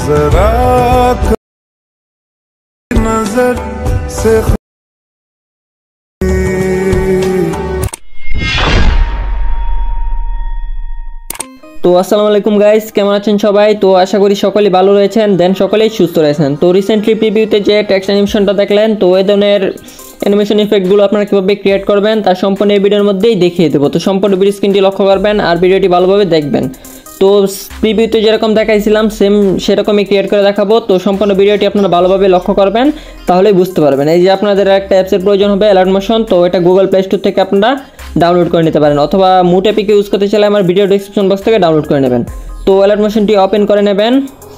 जरा नजर से তো আসসালামু আলাইকুম গাইস, কেমন আছেন সবাই? তো আশা করি সকলেই ভালো রয়েছেন, দেন সকলেই সুস্থ রয়েছেন। তো রিসেন্টলি প্রিভিউতে যে টেক্সট অ্যানিমেশনটা দেখলেন, তো এই ধরনের অ্যানিমেশন ইফেক্টগুলো আপনারা কীভাবে ক্রিয়েট করবেন তার সম্পূর্ণ এই ভিডিওর মধ্যেই দেখিয়ে দেবো। তো সম্পূর্ণ ভিডিও স্ক্রিনটি লক্ষ্য করবেন আর ভিডিওটি ভালোভাবে দেখবেন। তো প্রিভিউতে যেরকম দেখাইছিলাম সেম সেরকমই ক্রিয়েট করে দেখাবো। তো সম্পূর্ণ ভিডিওটি আপনারা ভালোভাবে লক্ষ্য করবেন, তাহলেই বুঝতে পারবেন। এই যে আপনাদের একটা অ্যাপসের প্রয়োজন হবে, অ্যালার্ট মোশন। তো এটা গুগল প্লে স্টোর থেকে আপনারা ডাউনলোড করে নিতে পারেন, অথবা মুট অ্যাপিকে ইউজ করতে চাইলে আমার ভিডিও ডেসক্রিপশন বক্স থেকে ডাউনলোড করে নেবেন। তো অ্যালার্ট মোশনটি ওপেন করে নেবেন।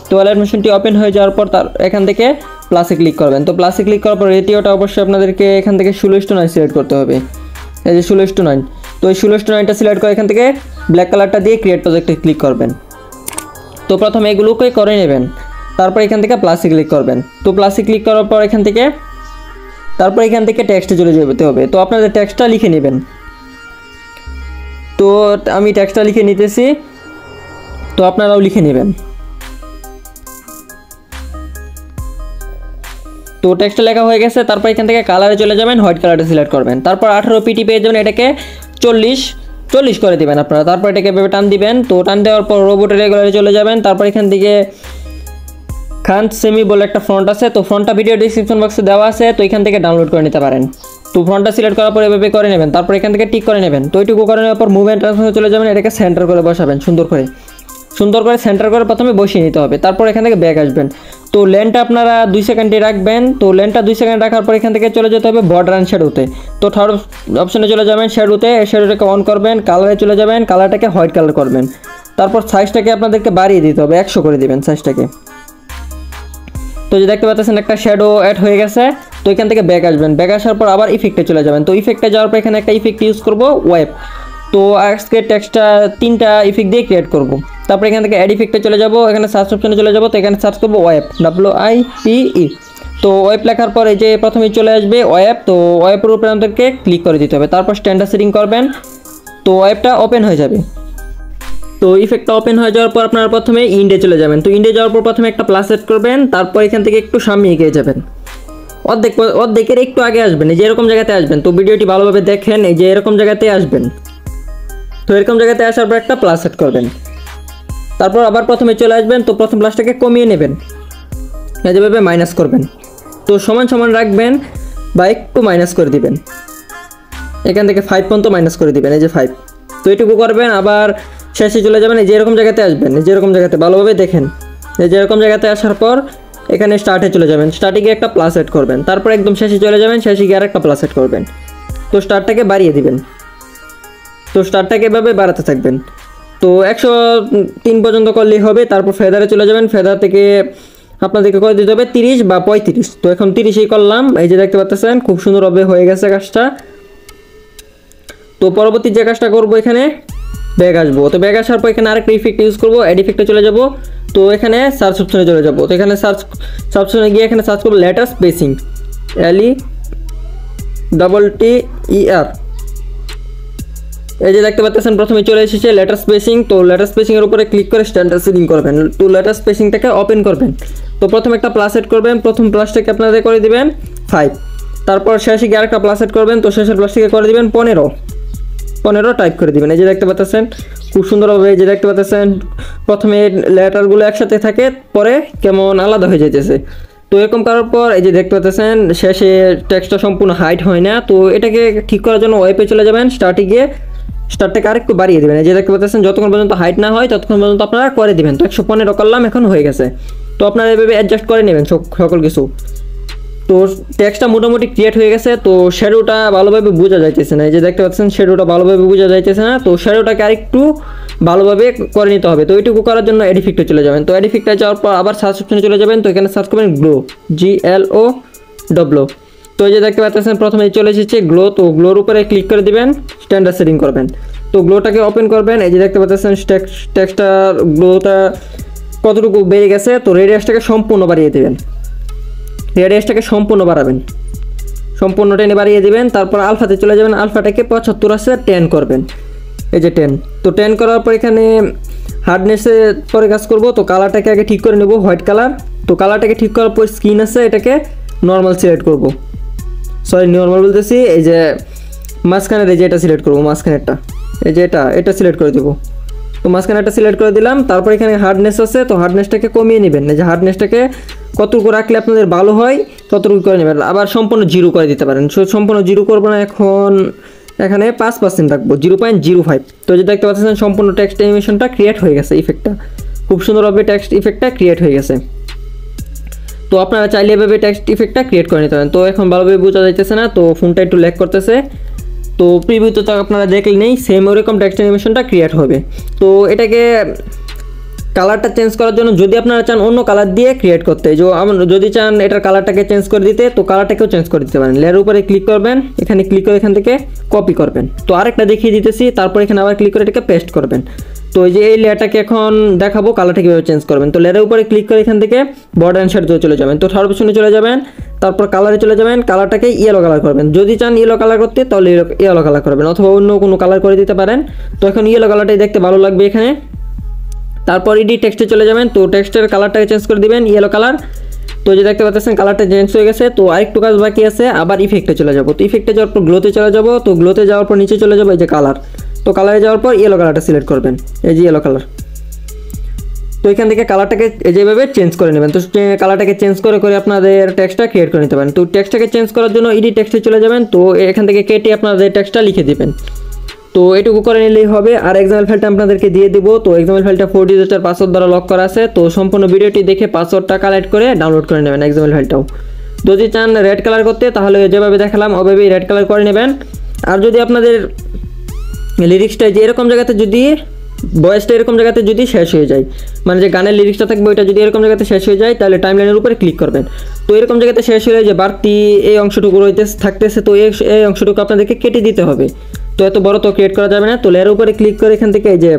তো অ্যালার্ট মোশনটি ওপেন হয়ে যাওয়ার পর তার এখান থেকে প্লাসে ক্লিক করবেন। তো প্লাসে ক্লিক করার পর রেটিওটা অবশ্যই আপনাদেরকে এখান থেকে 16:9 সিলেক্ট করতে হবে। এই যে 16:9, তো এই 16:9টা সিলেক্ট করে এখান থেকে ব্ল্যাক কালারটা দিয়ে ক্রিয়েট প্রজেক্টে ক্লিক করবেন। তো প্রথমে এগুলোকে করে নেবেন, তারপর এখান থেকে প্লাসে ক্লিক করবেন। তো প্লাসে ক্লিক করার পর এখান থেকে তারপর এখান থেকে টেক্সটে চলে যেতে হবে। তো আপনাদের টেক্সটটা লিখে নেবেন। তো আমি টেক্সটটা লিখে নিতেছি, তো আপনারাও লিখে নেবেন। তো টেক্সটটা লেখা হয়ে গেছে, তারপর এখান থেকে কালারে চলে যাবেন, হোয়াইট কালারটা সিলেক্ট করবেন। তারপর 18 পিটি পেয়ে যাবেন, এটাকে 40 করে দিবেন আপনারা। তারপর এটাকে এভাবে টান দিবেন। তো টান দেওয়ার পর রোবটের রেগুলারে চলে যাবেন। তারপর এখান থেকে খান সেমি বলে একটা ফন্ট আছে, তো ফন্টটা ভিডিও ডিসক্রিপশন বক্সে দেওয়া আছে, তো এখান থেকে ডাউনলোড করে নিতে পারেন। তো ফন্টটা সিলেক্ট করার পর এভাবে করে নেবেন। তারপর এখান থেকে টিক করে নেবেন। তো এইটুকু করে নেওয়ার পর মুভমেন্ট ট্রান্সফারে চলে যাবেন, এটাকে সেন্টার করে বসাবেন, সুন্দর করে সেন্টার করে প্রথমে বসিয়ে নিতে হবে। তারপর এখান থেকে ব্যাক আসবেন। তো লেনটা আপনারা 2 সেকেন্ডে রাখবেন। তো লেনটা 2 সেকেন্ড রাখার পর এখান থেকে চলে যেতে হবে বর্ডার অ্যান্ড শ্যাডোতে। তো থার্ড অপশনে চলে যাবেন, শ্যাডোটাকে অন করবেন, কালারে চলে যাবেন, কালারটাকে হোয়াইট কালার করবেন। তারপর সাইজটাকে আপনাদেরকে বাড়িয়ে দিতে হবে, 100 করে দিবেন সাইজটাকে। তো যে দেখতে পাচ্ছেন একটা শ্যাডো অ্যাড হয়ে গেছে। তো এখান থেকে ব্যাক আসবেন, ব্যাক আসার পর আবার ইফেক্টে চলে যাবেন। তো ইফেক্টে যাওয়ার পর এখানে একটা ইফেক্ট ইউজ করব, ওয়েব। তো আজকে টেক্সটটা 3টা ইফেক্ট দিয়ে ক্রিয়েট করব। তারপর এখান থেকে অ্যাড ইফেক্টে চলে যাব, এখানে সার্চ অপশনে চলে যাব। তো এখানে সার্চ করব ওয়েব, WIPE। তো ওয়েব লেখার পর এই যে প্রথমেই চলে আসবে ওয়েব। তো ওয়েবের উপরে আমাদেরকে ক্লিক করে দিতে হবে। তারপর স্ট্যান্ডার্ড সেটিং করবেন, তো ওয়েবটা ওপেন হয়ে যাবে। তো ইফেক্টটা ওপেন হয়ে যাওয়ার পর আপনারা প্রথমে ইন্ডে চলে যাবেন। তো ইন্ডে যাওয়ার পর প্রথমে একটা প্লাস সেট করবেন, তারপর এখান থেকে একটু সামনে এগিয়ে যাবেন, অর্ধেকের একটু আগে আসবেন, এই যে এরকম জায়গাতে আসবেন। তো ভিডিওটি ভালোভাবে দেখেন, এই যে এরকম জায়গাতে আসবেন। তো এরকম জায়গাতে আসার পর একটা প্লাস সেট করবেন, তারপর আবার প্রথমে চলে আসবেন। তো প্রথম প্লাসটাকে কমিয়ে নেবেন, যেভাবে মাইনাস করবেন। তো সমান রাখবেন বা একটু মাইনাস করে দিবেন, এখান থেকে 5 পর্যন্ত মাইনাস করে দিবেন, এই যে 5। তো এটুকু করবেন, আবার শেষে চলে যাবেন, এই যে এরকম জায়গাতে আসবেন, এই যে এরকম জায়গাতে ভালোভাবে দেখেন। এই যে এরকম জায়গাতে আসার পর এখানে স্টার্টে চলে যাবেন, স্টার্টে গিয়ে একটা প্লাস সেট করবেন। তারপর একদম শেষে চলে যাবেন, শেষে গিয়ে আর একটা প্লাস সেট করবেন। তো স্টার্টটাকে বাড়িয়ে দিবেন। তো স্টার্টটাকে এভাবে বাড়াতে থাকবেন। তো 103 পর্যন্ত করলেই হবে। তারপর ফেদারে চলে যাবেন, ফেদার থেকে আপনাদেরকে করে দিতে হবে 30 বা 35। তো এখন 30ই করলাম, এই যে দেখতে পাচ্ছেন খুব সুন্দরভাবে হয়ে গেছে কাজটা। তো পরবর্তী যে কাজটা করবো, এখানে ব্যাক আসবো। তো ব্যাক আসার পর এখানে আরেকটা ইফেক্ট ইউজ করবো, অ্যাড ইফেক্টে চলে যাব। তো এখানে সার্চ অপশনে চলে যাব। তো এখানে সার্চ অপশনে গিয়ে এখানে সার্চ করবো লেটার স্পেসিং, LETTER। এই যে দেখতে পাচ্ছেন প্রথমে চলে এসেছে লেটার স্পেসিং। তো লেটার স্পেসিংয়ের উপরে ক্লিক করে স্ট্যান্ডার্ড সেটিং করবেন। তো লেটার স্পেসিংটাকে ওপেন করবেন। তো প্রথমে একটা প্লাস সেট করবেন, প্রথম প্লাসটাকে আপনাদের করে দিবেন 5। তারপর শেষে গিয়ে আরেকটা প্লাস সেট করবেন। তো শেষের প্লাসটাকে করে দিবেন 15 টাইপ করে দিবেন। এই যে দেখতে পাচ্ছেন খুব সুন্দরভাবে, এই যে দেখতে পাচ্ছেন প্রথমে লেটারগুলো একসাথে থাকে, পরে কেমন আলাদা হয়ে যাইতেছে। তো এরকম করার পর এই যে দেখতে পাচ্ছেন শেষে টেক্সটটা সম্পূর্ণ হাইট হয় না। তো এটাকে ঠিক করার জন্য ওয়েবে চলে যাবেন, স্টার্টে গিয়ে স্টার্টটাকে আরেকটু বাড়িয়ে দেবেন। এই যে দেখতে পাচ্ছেন যতক্ষণ পর্যন্ত হাইট না হয় ততক্ষণ পর্যন্ত আপনারা করে দিবেন। তো 115 করলাম, এখন হয়ে গেছে। তো আপনারা এভাবে অ্যাডজাস্ট করে নেবেন সকল কিছু। তো টেক্সটটা মোটামুটি ক্রিয়েট হয়ে গেছে। তো শ্যাডোটা ভালোভাবে বোঝা যাইতেছে না, এই যে দেখতে পাচ্ছেন শ্যাডোটা ভালোভাবে বোঝা যাইতেছে না। তো শ্যাডোটাকে আরেকটু ভালোভাবে করে নিতে হবে। তো এইটুকু করার জন্য অ্যাড ইফেক্টে চলে যাবেন। তো অ্যাড ইফেক্টে যাওয়ার পর আবার সার্চ অপশনে চলে যাবেন। তো এখানে সার্চ করবেন গ্লো, GLOW। তো এই যে দেখতে পাচ্ছেন প্রথমে চলে এসেছে গ্লো। তো গ্লোর উপরে ক্লিক করে দিবেন, স্ট্যান্ডার্ড সেটিং করবেন। তো গ্লোটাকে ওপেন করবেন। এই যে দেখতে পাচ্ছেন টেক্সটটার গ্লোটা কতটুকু বেড়ে গেছে। তো রেডিয়াসটাকে সম্পূর্ণ বাড়িয়ে দেবেন, রেডিয়াসটাকে সম্পূর্ণ বাড়াবেন, সম্পূর্ণ টেনে বাড়িয়ে দিবেন। তারপর আলফাতে চলে যাবেন, আলফাটাকে 75 আছে 10 করবেন, এই যে 10। তো 10 করার পর এখানে হার্ডনেসে পরে কাজ করব। তো কালারটাকে আগে ঠিক করে নেব হোয়াইট কালার। তো কালারটাকে ঠিক করার পর স্ক্রিন আছে এটাকে নর্মাল সিলেক্ট করব, সরি নর্মাল বলতেছি, এই যে মাঝখানের এই যে এটা সিলেক্ট করবো, মাঝখানেরটা এই যে এটা সিলেক্ট করে দেবো। তো মাঝখানেরটা সিলেক্ট করে দিলাম। তারপর এখানে হার্ডনেস আছে, তো হার্ডনেসটাকে কমিয়ে নেবেন, এই যে হার্ডনেসটাকে কতটুকু রাখলে আপনাদের ভালো হয় ততটুকু করে নেবেন। আবার সম্পূর্ণ জিরো করে দিতে পারেন, সম্পূর্ণ জিরো করবো না, এখন এখানে 5% রাখবো, 0.05। তো যে দেখতে পাচ্ছেন সম্পূর্ণ টেক্সট অ্যানিমেশনটা ক্রিয়েট হয়ে গেছে, ইফেক্টটা খুব সুন্দরভাবে টেক্সট ইফেক্টটা ক্রিয়েট হয়ে গেছে। তো আপনারা চাইলে এভাবে টেক্সট ইফেক্টটা ক্রিয়েট করে নিতে পারেন। তো এখন ভালোভাবে বোঝা যাইতেছে না, তো ফোনটা একটু ল্যাগ করতেছে। তো প্রিভিউতে তো আপনারা দেখলেই সেম ওরকম টেক্সট অ্যানিমেশনটা ক্রিয়েট হবে। তো এটাকে কালারটা চেঞ্জ করার জন্য যদি আপনারা চান অন্য কালার দিয়ে ক্রিয়েট করতে, যদি চান এটার কালারটাকে চেঞ্জ করে দিতে, তো কালারটাকেও চেঞ্জ করে দিতে পারেন। লেয়ারের উপরে ক্লিক করবেন, এখানে ক্লিক করে এখান থেকে কপি করবেন। তো আরেকটা দেখিয়ে দিতেছি, তারপর এখানে আবার ক্লিক করে এটাকে পেস্ট করবেন। তো এই যে এই লেয়ারটাকে এখন দেখাবো কালারটা কীভাবে চেঞ্জ করবেন। তো লেয়ারের উপরে ক্লিক করে এখান থেকে বর্ডার অ্যান্ড শেডে চলে যাবেন। তো থার্ড অপশনে চলে যাবেন, তারপর কালারে চলে যাবেন, কালারটাকে ইয়েলো কালার করবেন। যদি চান ইয়েলো কালার করতে তাহলে ইয়েলো কালার করবেন, অথবা অন্য কোনো কালার করে দিতে পারেন। তো এখন ইয়েলো কালারটাই দেখতে ভালো লাগবে এখানে। তারপর ইডি টেক্সটে চলে যাবেন, তো টেক্সটের কালারটাকে চেঞ্জ করে দিবেন ইয়েলো কালার। তো যে দেখতে পাচ্ছেন কালারটা চেঞ্জ হয়ে গেছে। তো আরেকটু কাজ বাকি আছে, আবার ইফেক্টে চলে যাব। তো ইফেক্টে যাওয়ার পর গ্লোতে চলে যাব। তো গ্লোতে যাওয়ার পর নিচে চলে যাবো এই যে কালার। তো কালারে যাওয়ার পর ইয়েলো কালারটা সিলেক্ট করবেন, এই যে ইয়েলো কালার। তো এখান থেকে কালারটাকে যেভাবে চেঞ্জ করে নেবেন। তো কালারটাকে চেঞ্জ করে আপনাদের টেক্সটটা ক্রিয়েট করে নিতে পারেন। তো টেক্সটটাকে চেঞ্জ করার জন্য ইডি টেক্সটে চলে যাবেন। তো এখান থেকে কেটে আপনাদের টেক্সটটা লিখে দিবেন। তো এটুকু করে নিলেই হবে। আর এক্সাম্পল ফাইলটা আপনাদেরকে দিয়ে দেবো। তো এক্সাম্পল ফাইলটা 4 ডিজিটের পাসওয়ার্ড দ্বারা লক করা আছে। তো সম্পূর্ণ ভিডিওটি দেখে পাসওয়ার্ডটা কালেক্ট করে ডাউনলোড করে নেবেন এক্সাম্পল ফাইলটাও। যদি চান রেড কালার করতে তাহলে যেভাবে দেখালাম ওভাবেই রেড কালার করে নেবেন। আর যদি আপনাদের লিরিক্সটা যে এরকম জায়গাতে যদি ভয়েসটা এরকম জায়গাতে যদি শেষ হয়ে যায়, মানে যে গানের লিরিক্সটা থাকবে ওইটা যদি এরকম জায়গাতে শেষ হয়ে যায়, তাহলে টাইমলাইনের উপরে ক্লিক করবেন। তো এরকম জায়গাতে শেষ হয়ে যায় যে বাড়তি এই অংশটুকু থাকতেছে, তো এই অংশটুকু আপনাদেরকে কেটে দিতে হবে। তো এত বড় তো ক্রিয়েট করা যাবে না। তো লেয়ারের উপরে ক্লিক করে এখান থেকে এই যে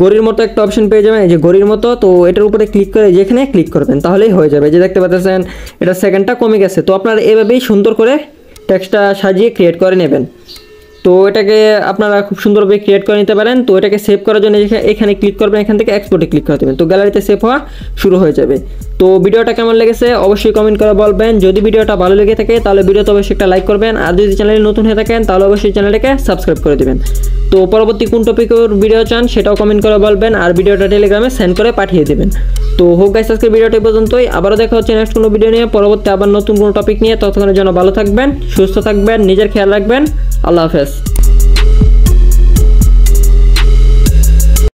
ঘড়ির মতো একটা অপশন পেয়ে যাবেন, এই যে ঘড়ির মতো। তো এটার উপরে ক্লিক করে যেখানে ক্লিক করবেন তাহলেই হয়ে যাবে। যে দেখতে পাচ্ছেন এটা সেকেন্ডটা কমে গেছে। তো আপনারা এভাবেই সুন্দর করে টেক্সটটা সাজিয়ে ক্রিয়েট করে নেবেন। তো এটাকে আপনারা খুব সুন্দরভাবে ক্রিয়েট করে নিতে পারেন। তো এটাকে সেভ করার জন্য এখানে ক্লিক করবেন, এখান থেকে এক্সপোর্টে ক্লিক করে দেবেন। তো গ্যালারিতে সেভ হওয়া শুরু হয়ে যাবে। তো ভিডিওটা কেমন লেগেছে অবশ্যই কমেন্ট করে বলবেন। যদি ভিডিওটা ভালো লেগে থাকে তাহলে ভিডিওতে অবশ্যই একটা লাইক করবেন। আর যদি চ্যানেলে নতুন হয়ে থাকেন তাহলে অবশ্যই চ্যানেলটাকে সাবস্ক্রাইব করে দেবেন। তো পরবর্তী কোন টপিকের ভিডিও চান সেটাও কমেন্ট করে বলবেন। আর ভিডিওটা টেলিগ্রামে সেন্ড করে পাঠিয়ে দেবেন। তো হোক গাইস আজকের ভিডিওটি পর্যন্তই। আবারও দেখা হচ্ছে নেক্সট কোনো ভিডিও নিয়ে, পরবর্তী আবার নতুন কোনো টপিক নিয়ে। ততক্ষণের জন্য ভালো থাকবেন, সুস্থ থাকবেন, নিজের খেয়াল রাখবেন। আল্লাহ হাফেজ।